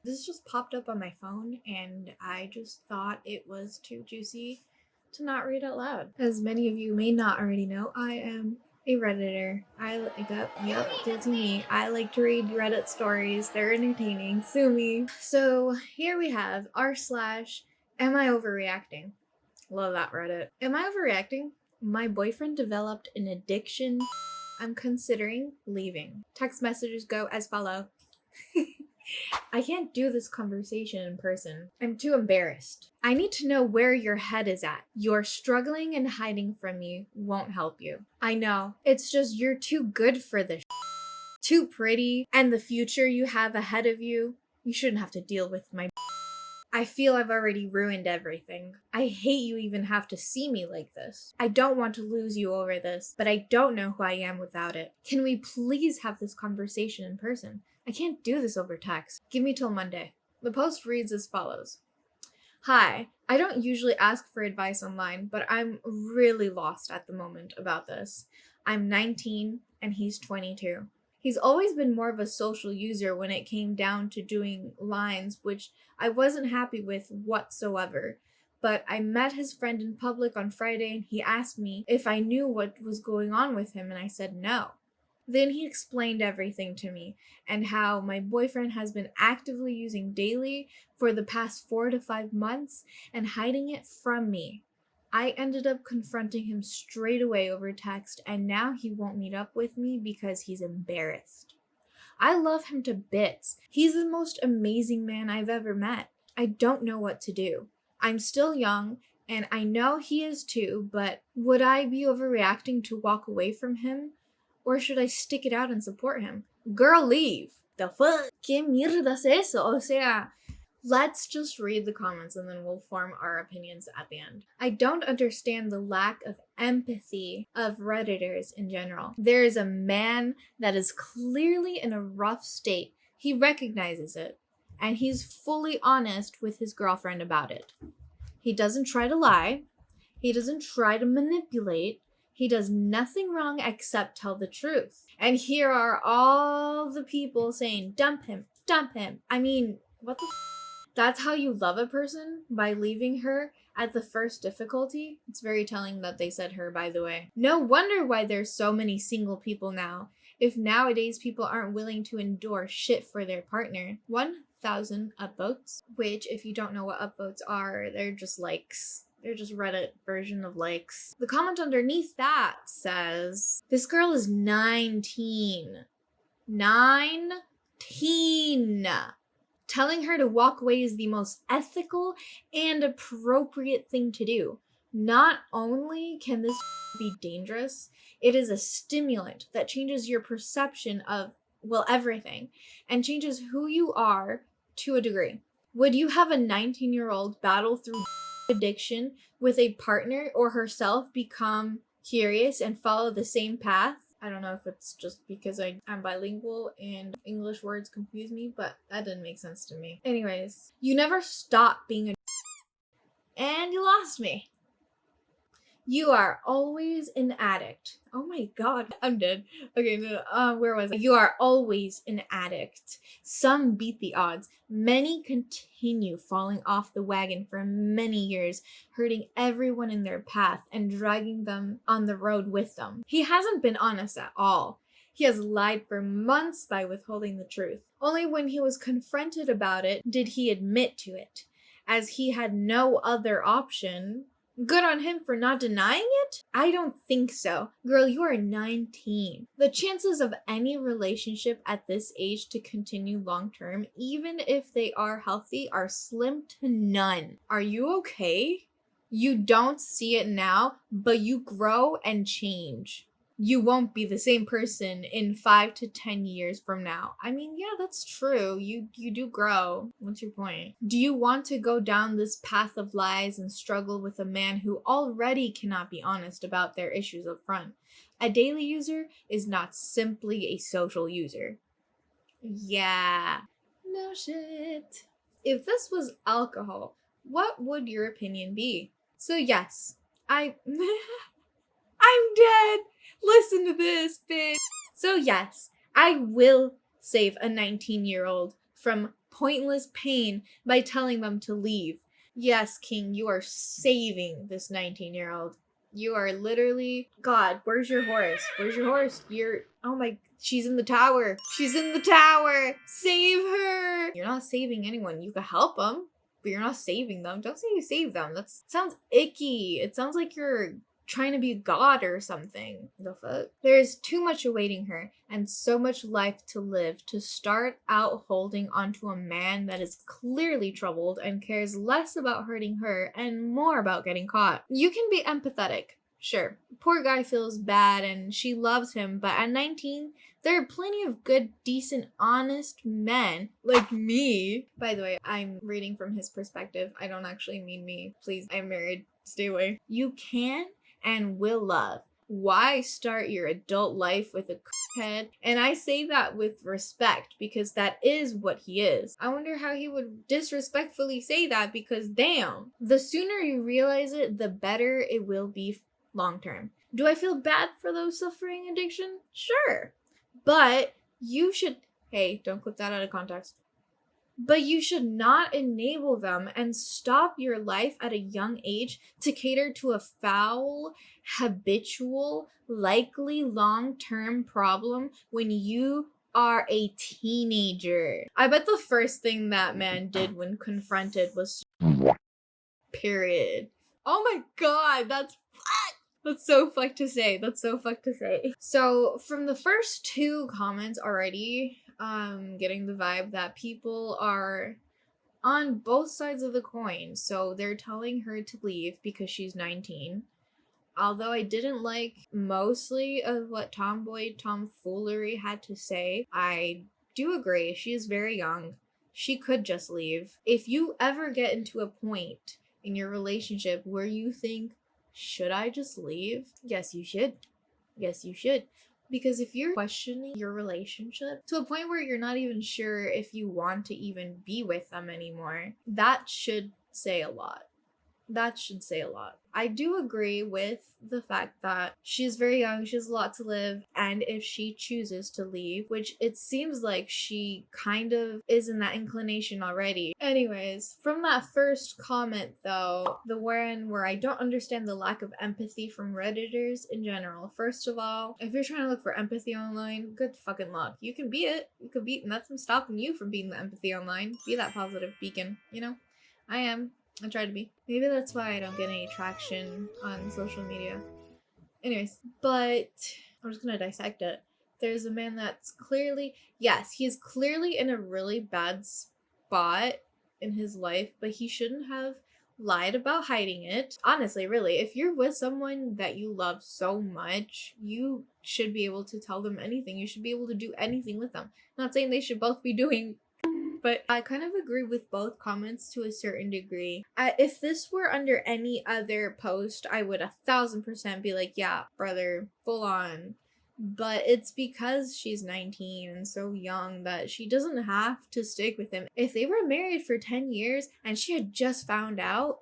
This just popped up on my phone and I just thought it was too juicy to not read out loud. As many of you may not already know, I am a Redditor. Yep, guilty me. I like to read Reddit stories. They're entertaining. Sue me. So here we have r/am I overreacting? Love that Reddit. Am I overreacting? My boyfriend developed an addiction. I'm considering leaving. Text messages go as follow. I can't do this conversation in person. I'm too embarrassed. I need to know where your head is at. Your struggling and hiding from me won't help you. I know. It's just you're too good for this. Too pretty, and the future you have ahead of you, you shouldn't have to deal with my. I feel I've already ruined everything. I hate you even have to see me like this. I don't want to lose you over this, but I don't know who I am without it. Can we please have this conversation in person? I can't do this over text. Give me till Monday. The post reads as follows. Hi, I don't usually ask for advice online, but I'm really lost at the moment about this. I'm 19 and he's 22. He's always been more of a social user when it came down to doing lines, which I wasn't happy with whatsoever. But I met his friend in public on Friday and he asked me if I knew what was going on with him, and I said no. Then he explained everything to me and how my boyfriend has been actively using daily for the past 4 to 5 months and hiding it from me. I ended up confronting him straight away over text, and now he won't meet up with me because he's embarrassed. I love him to bits. He's the most amazing man I've ever met. I don't know what to do. I'm still young, and I know he is too, but would I be overreacting to walk away from him? Or should I stick it out and support him? Girl, leave. The fuck? ¿Qué mierda es eso? O sea, let's just read the comments and then we'll form our opinions at the end. I don't understand the lack of empathy of Redditors in general. There is a man that is clearly in a rough state. He recognizes it, and he's fully honest with his girlfriend about it. He doesn't try to lie. He doesn't try to manipulate. He does nothing wrong except tell the truth. And here are all the people saying, dump him, dump him. I mean, what the That's how you love a person? By leaving her at the first difficulty? It's very telling that they said her, by the way. No wonder why there's so many single people now. If nowadays people aren't willing to endure shit for their partner. 1,000 upvotes, which if you don't know what upvotes are, they're just likes. They're just Reddit version of likes. The comment underneath that says, this girl is 19. 19. Telling her to walk away is the most ethical and appropriate thing to do. Not only can this be dangerous, it is a stimulant that changes your perception of, well, everything, and changes who you are to a degree. Would you have a 19-year-old battle through addiction with a partner or herself become curious and follow the same path? I don't know if it's just because I'm bilingual and English words confuse me, but that didn't make sense to me. Anyways, you never stop being a and you lost me. You are always an addict. Oh my god, I'm dead. Okay, no, where was I? You are always an addict. Some beat the odds. Many continue falling off the wagon for many years, hurting everyone in their path and dragging them on the road with them. He hasn't been honest at all. He has lied for months by withholding the truth. Only when he was confronted about it did he admit to it, as he had no other option. Good on him for not denying it? I don't think so. Girl, you are 19. The chances of any relationship at this age to continue long term, even if they are healthy, are slim to none. Are you okay? You don't see it now, but you grow and change. You won't be the same person in 5 to 10 years from now. I mean, yeah, that's true. You do grow. What's your point? Do you want to go down this path of lies and struggle with a man who already cannot be honest about their issues up front? A daily user is not simply a social user. Yeah. No shit. If this was alcohol, what would your opinion be? So yes, I'm dead. Listen to this, bitch. So yes, I will save a 19-year-old from pointless pain by telling them to leave. Yes, King, you are saving this 19-year-old. You are literally, God, where's your horse? Where's your horse? Oh my, she's in the tower. She's in the tower. Save her. You're not saving anyone. You could help them, but you're not saving them. Don't say you save them. That sounds icky. It sounds like you're trying to be a god or something. The fuck? There's too much awaiting her and so much life to live to start out holding onto a man that is clearly troubled and cares less about hurting her and more about getting caught. You can be empathetic. Sure, poor guy feels bad and she loves him, but at 19, there are plenty of good, decent, honest men like me. By the way, I'm reading from his perspective. I don't actually mean me. Please, I'm married. Stay away. You can and will love. Why start your adult life with a head? And I say that with respect because that is what he is. I wonder how he would disrespectfully say that because damn, the sooner you realize it, the better it will be long term. Do I feel bad for those suffering addiction? Sure. But you should, hey, don't clip that out of context. But you should not enable them and stop your life at a young age to cater to a foul, habitual, likely long-term problem when you are a teenager. I bet the first thing that man did when confronted was period. Oh my god, that's so fucked to say. That's so fucked to say. So from the first two comments already, getting the vibe that people are on both sides of the coin. So they're telling her to leave because she's 19. Although I didn't like mostly of what tomfoolery had to say, I do agree she is very young. She could just leave. If you ever get into a point in your relationship where you think, should I just leave? Yes, you should. Yes, you should. Because if you're questioning your relationship to a point where you're not even sure if you want to even be with them anymore, that should say a lot. That should say a lot. I do agree with the fact that she's very young, she has a lot to live, and if she chooses to leave, which it seems like she kind of is in that inclination already. Anyways, from that first comment though, the one where I don't understand the lack of empathy from Redditors in general. First of all, if you're trying to look for empathy online, good fucking luck. You can be it. You could be, nothing's stopping you from being the empathy online. Be that positive beacon, you know? I am. I try to be. Maybe that's why I don't get any traction on social media. Anyways, but I'm just gonna dissect it. There's a man that's clearly, yes, he's clearly in a really bad spot in his life, but he shouldn't have lied about hiding it. Honestly, really, if you're with someone that you love so much, you should be able to tell them anything. You should be able to do anything with them. Not saying they should both be doing, but I kind of agree with both comments to a certain degree. If this were under any other post, I would 1,000% be like, yeah, brother, full on. But it's because she's 19 and so young that she doesn't have to stick with him. If they were married for 10 years and she had just found out,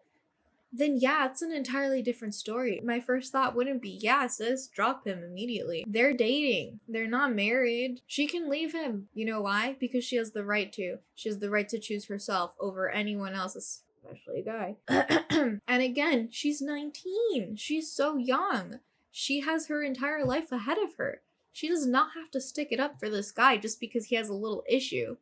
then yeah, it's an entirely different story. My first thought wouldn't be, yeah, sis, drop him immediately. They're dating. They're not married. She can leave him. You know why? Because she has the right to. She has the right to choose herself over anyone else, especially a guy. And again, she's 19. She's so young. She has her entire life ahead of her. She does not have to stick it up for this guy just because he has a little issue.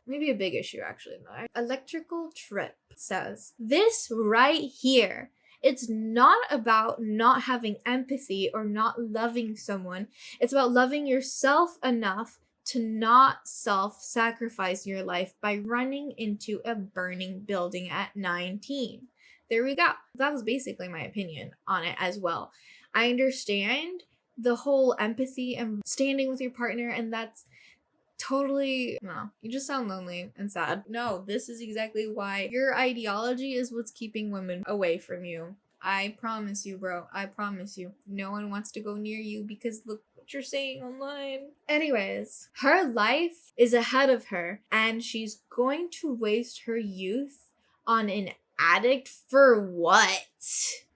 Maybe a big issue, actually. Electrical Trip says, this right here, it's not about not having empathy or not loving someone. It's about loving yourself enough to not self-sacrifice your life by running into a burning building at 19. There we go. That was basically my opinion on it as well. I understand the whole empathy and standing with your partner, and that's totally, no, you just sound lonely and sad. No, this is exactly why your ideology is what's keeping women away from you. I promise you, bro. I promise you. No one wants to go near you because look what you're saying online. Anyways, her life is ahead of her and she's going to waste her youth on an addict for what?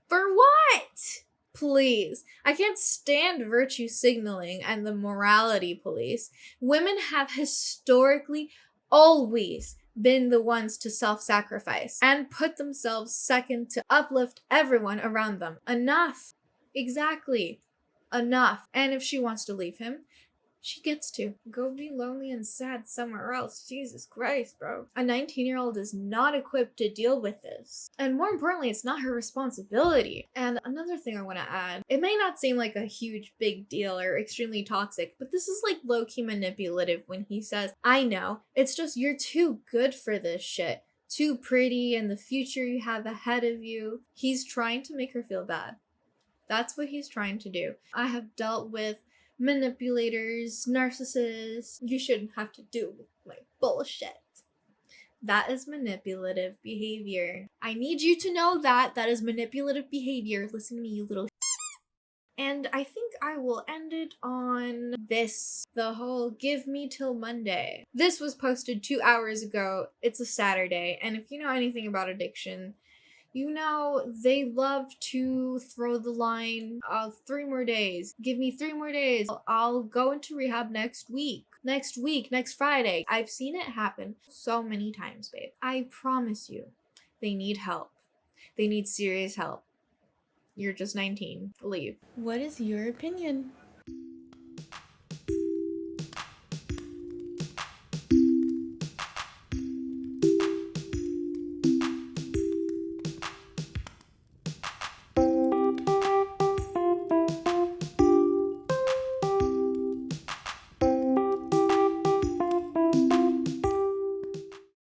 For what? Please. I can't stand virtue signaling and the morality police. Women have historically always been the ones to self-sacrifice and put themselves second to uplift everyone around them. Enough. Exactly. Enough. And if she wants to leave him, she gets to. Go be lonely and sad somewhere else. Jesus Christ, bro. A 19-year-old is not equipped to deal with this. And more importantly, it's not her responsibility. And another thing I want to add, it may not seem like a huge big deal or extremely toxic, but this is like low-key manipulative when he says, I know, it's just you're too good for this shit. Too pretty and the future you have ahead of you. He's trying to make her feel bad. That's what he's trying to do. I have dealt with manipulators, narcissists. You shouldn't have to do my bullshit. That is manipulative behavior. I need you to know that is manipulative behavior. Listen to me, you little. And I think I will end it on this. The whole give me till Monday. This was posted 2 hours ago. It's a Saturday. And if you know anything about addiction, you know, they love to throw the line of 3 more days. Give me 3 more days. I'll go into rehab next week. Next Friday. I've seen it happen so many times, babe. I promise you, they need help. They need serious help. You're just 19. Leave. What is your opinion?